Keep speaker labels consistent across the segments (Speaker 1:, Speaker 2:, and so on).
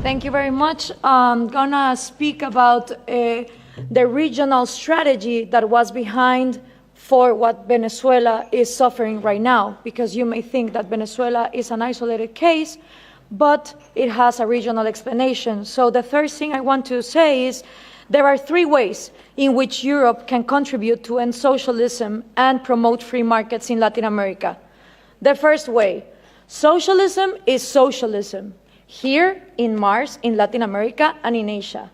Speaker 1: Thank you very much. I'm gonna speak about the regional strategy that was behind for what Venezuela is suffering right now, because you may think that Venezuela is an isolated case, but it has a regional explanation. So the first thing I want to say is there are three ways in which Europe can contribute to end socialism and promote free markets in Latin America. The first way, socialism is socialism, here in Mars, in Latin America, and in Asia.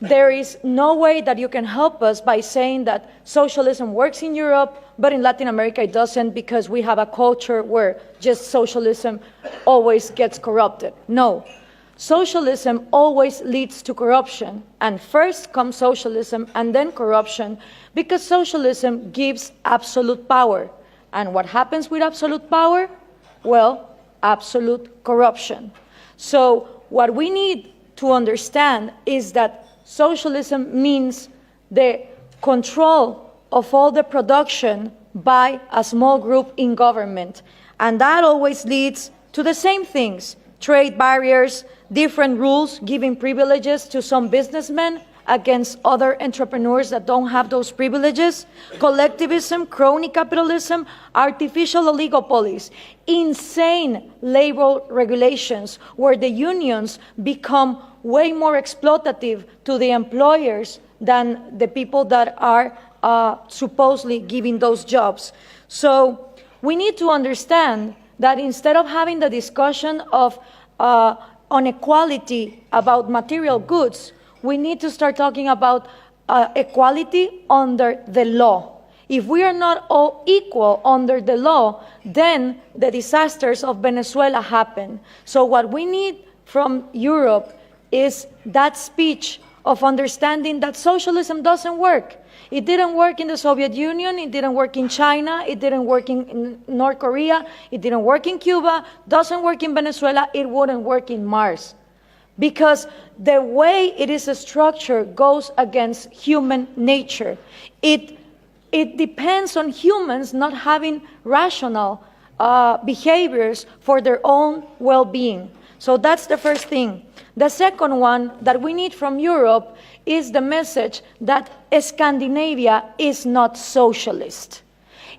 Speaker 1: There is no way that you can help us by saying that socialism works in Europe, but in Latin America it doesn't, because we have a culture where just socialism always gets corrupted. No. Socialism always leads to corruption, and first comes socialism and then corruption, because socialism gives absolute power. And what happens with absolute power? Well, absolute corruption. So what we need to understand is that socialism means the control of all the production by a small group in government. And that always leads to the same things: trade barriers, different rules, giving privileges to some businessmen against other entrepreneurs that don't have those privileges, collectivism, crony capitalism, artificial oligopolies, insane labor regulations where the unions become way more exploitative to the employers than the people that are supposedly giving those jobs. So we need to understand that instead of having the discussion of inequality about material goods, we need to start talking about equality under the law. If we are not all equal under the law, then the disasters of Venezuela happen. So what we need from Europe is that speech of understanding that socialism doesn't work. It didn't work in the Soviet Union, it didn't work in China, it didn't work in North Korea, it didn't work in Cuba, doesn't work in Venezuela, it wouldn't work in Mars. Because the way it is structured goes against human nature. It depends on humans not having rational behaviors for their own well-being. So that's the first thing. The second one that we need from Europe is the message that Scandinavia is not socialist.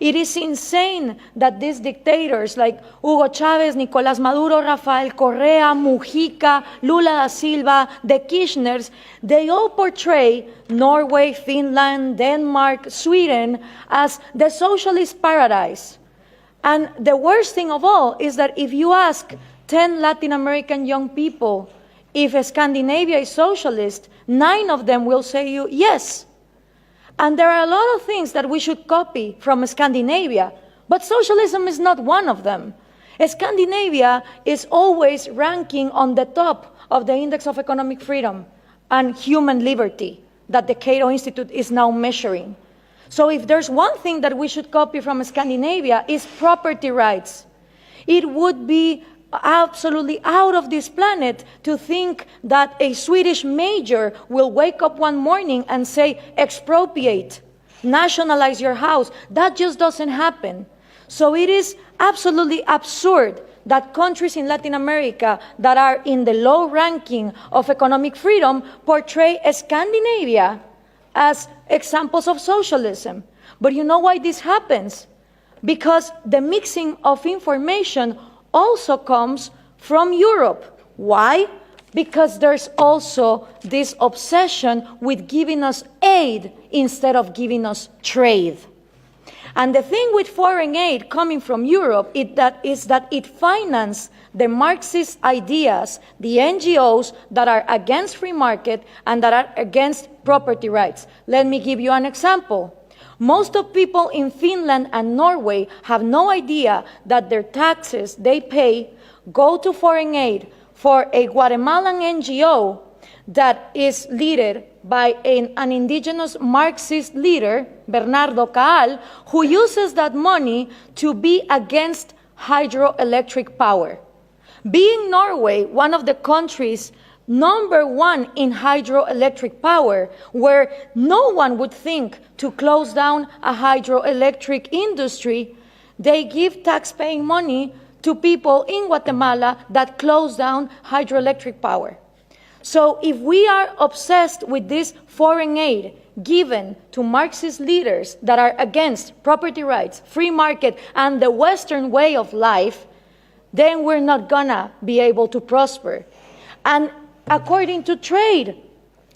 Speaker 1: It is insane that these dictators like Hugo Chavez, Nicolás Maduro, Rafael Correa, Mujica, Lula da Silva, the Kirchners, they all portray Norway, Finland, Denmark, Sweden as the socialist paradise. And the worst thing of all is that if you ask 10 Latin American young people if Scandinavia is socialist, 9 of them will say you yes. And there are a lot of things that we should copy from Scandinavia, but socialism is not one of them. Scandinavia is always ranking on the top of the Index of Economic Freedom and Human Liberty that the Cato Institute is now measuring. So if there's one thing that we should copy from Scandinavia is property rights. It would be absolutely out of this planet to think that a Swedish major will wake up one morning and say, expropriate, nationalize your house. That just doesn't happen. So it is absolutely absurd that countries in Latin America that are in the low ranking of economic freedom portray Scandinavia as examples of socialism. But you know why this happens? Because the mixing of information also comes from Europe. Why? Because there's also this obsession with giving us aid instead of giving us trade. And the thing with foreign aid coming from Europe is that it finances the Marxist ideas, the NGOs that are against free market and that are against property rights. Let me give you an example. Most of people in Finland and Norway have no idea that their taxes they pay go to foreign aid for a Guatemalan NGO that is led by an indigenous Marxist leader, Bernardo Caal, who uses that money to be against hydroelectric power. Being Norway one of the countries #1 in hydroelectric power, where no one would think to close down a hydroelectric industry, they give tax-paying money to people in Guatemala that close down hydroelectric power. So if we are obsessed with this foreign aid given to Marxist leaders that are against property rights, free market, and the Western way of life, then we're not gonna be able to prosper. And according to trade,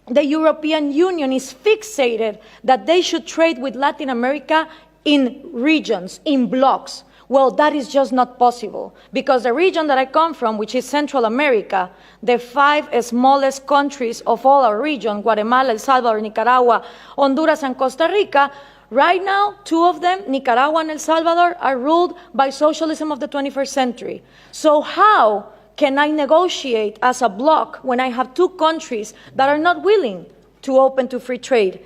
Speaker 1: the European Union is fixated that they should trade with Latin America in regions, in blocks. Well, that is just not possible, because the region that I come from, which is Central America, the 5 smallest countries of all our region, Guatemala, El Salvador, Nicaragua, Honduras, and Costa Rica, right now, 2 of them, Nicaragua and El Salvador, are ruled by socialism of the 21st century. So how can I negotiate as a bloc when I have 2 countries that are not willing to open to free trade?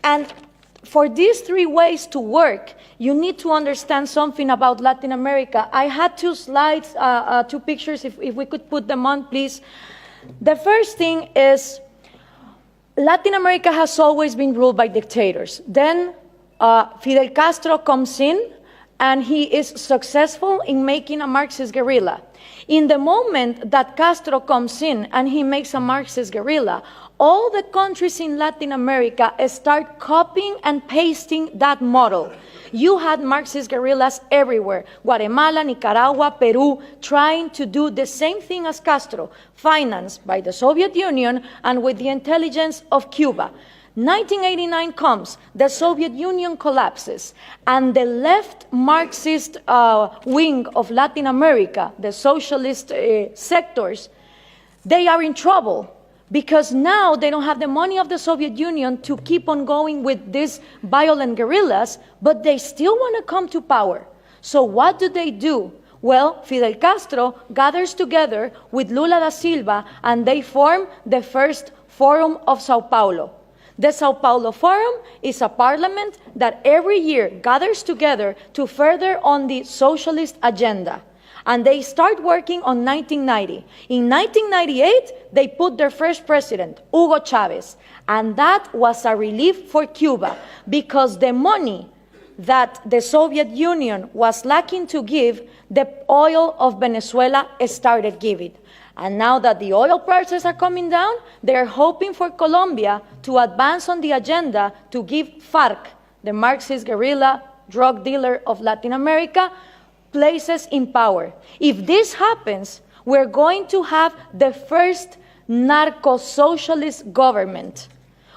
Speaker 1: And for these 3 ways to work, you need to understand something about Latin America. I had 2 slides, 2 pictures, if we could put them on, please. The first thing is Latin America has always been ruled by dictators. Then Fidel Castro comes in, and he is successful in making a Marxist guerrilla. In the moment that Castro comes in and he makes a Marxist guerrilla, all the countries in Latin America start copying and pasting that model. You had Marxist guerrillas everywhere, Guatemala, Nicaragua, Peru, trying to do the same thing as Castro, financed by the Soviet Union and with the intelligence of Cuba. 1989 comes, the Soviet Union collapses, and the left Marxist wing of Latin America, the socialist sectors, they are in trouble, because now they don't have the money of the Soviet Union to keep on going with these violent guerrillas, but they still want to come to power. So what do? Well, Fidel Castro gathers together with Lula da Silva, and they form the first Forum of Sao Paulo. The Sao Paulo Forum is a parliament that every year gathers together to further on the socialist agenda. And they start working on 1990. In 1998, they put their first president, Hugo Chavez. And that was a relief for Cuba, because the money that the Soviet Union was lacking to give, the oil of Venezuela started giving. And now that the oil prices are coming down, they are hoping for Colombia to advance on the agenda to give FARC, the Marxist guerrilla drug dealer of Latin America, places in power. If this happens, we're going to have the first narco-socialist government,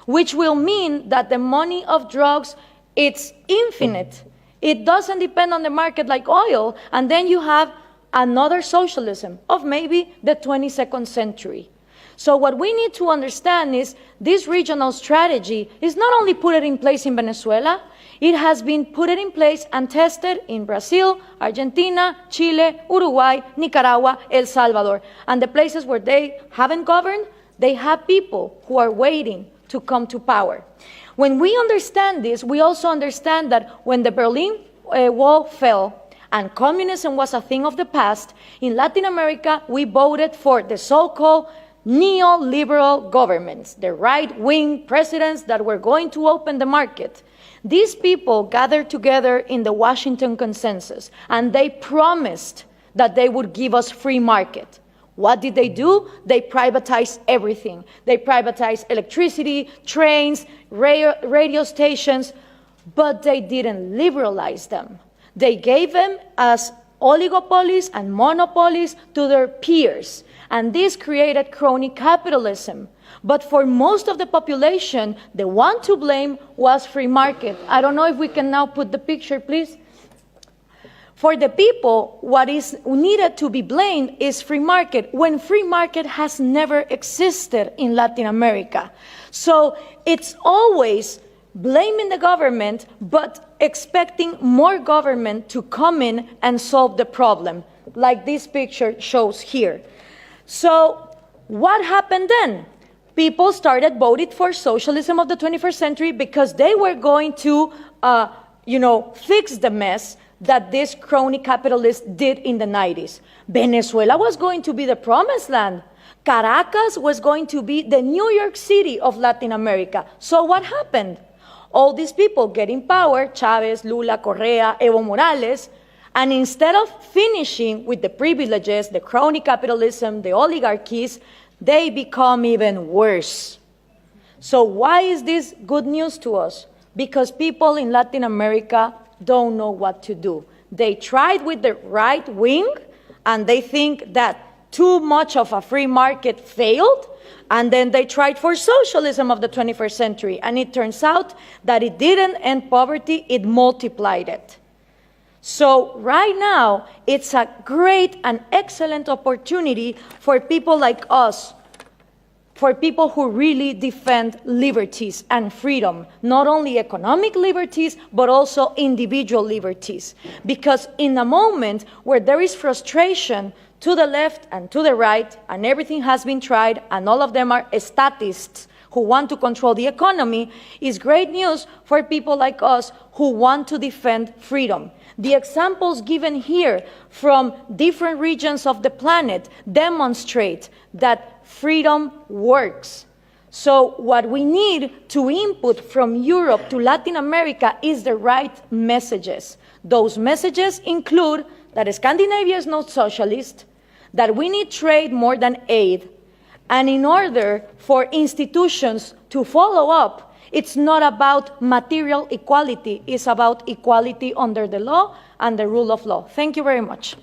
Speaker 1: which will mean that the money of drugs, it's infinite. It doesn't depend on the market like oil, and then you have another socialism of maybe the 22nd century. So what we need to understand is this regional strategy is not only put in place in Venezuela, it has been put in place and tested in Brazil, Argentina, Chile, Uruguay, Nicaragua, El Salvador. And the places where they haven't governed, they have people who are waiting to come to power. When we understand this, we also understand that when the Berlin Wall fell, and communism was a thing of the past, in Latin America, we voted for the so-called neoliberal governments, the right-wing presidents that were going to open the market. These people gathered together in the Washington Consensus, and they promised that they would give us free market. What did they do? They privatized everything. They privatized electricity, trains, radio stations, but they didn't liberalize them. They gave them as oligopolies and monopolies to their peers, and this created crony capitalism. But for most of the population, the one to blame was free market. I don't know if we can now put the picture, please. For the people, what is needed to be blamed is free market, when free market has never existed in Latin America. So it's always blaming the government, but expecting more government to come in and solve the problem, like this picture shows here. So what happened then? People started voting for socialism of the 21st century because they were going to, fix the mess that this crony capitalists did in the 90s. Venezuela was going to be the promised land. Caracas was going to be the New York City of Latin America. So what happened? All these people get in power, Chavez, Lula, Correa, Evo Morales, and instead of finishing with the privileges, the crony capitalism, the oligarchies, they become even worse. So why is this good news to us? Because people in Latin America don't know what to do. They tried with the right wing, and they think that too much of a free market failed, and then they tried for socialism of the 21st century, and it turns out that it didn't end poverty, it multiplied it. So right now, it's a great and excellent opportunity for people like us, for people who really defend liberties and freedom, not only economic liberties, but also individual liberties. Because in a moment where there is frustration to the left and to the right, and everything has been tried, and all of them are statists who want to control the economy, is great news for people like us who want to defend freedom. The examples given here from different regions of the planet demonstrate that freedom works. So what we need to input from Europe to Latin America is the right messages. Those messages include that Scandinavia is not socialist, that we need trade more than aid, and in order for institutions to follow up, it's not about material equality, it's about equality under the law and the rule of law. Thank you very much.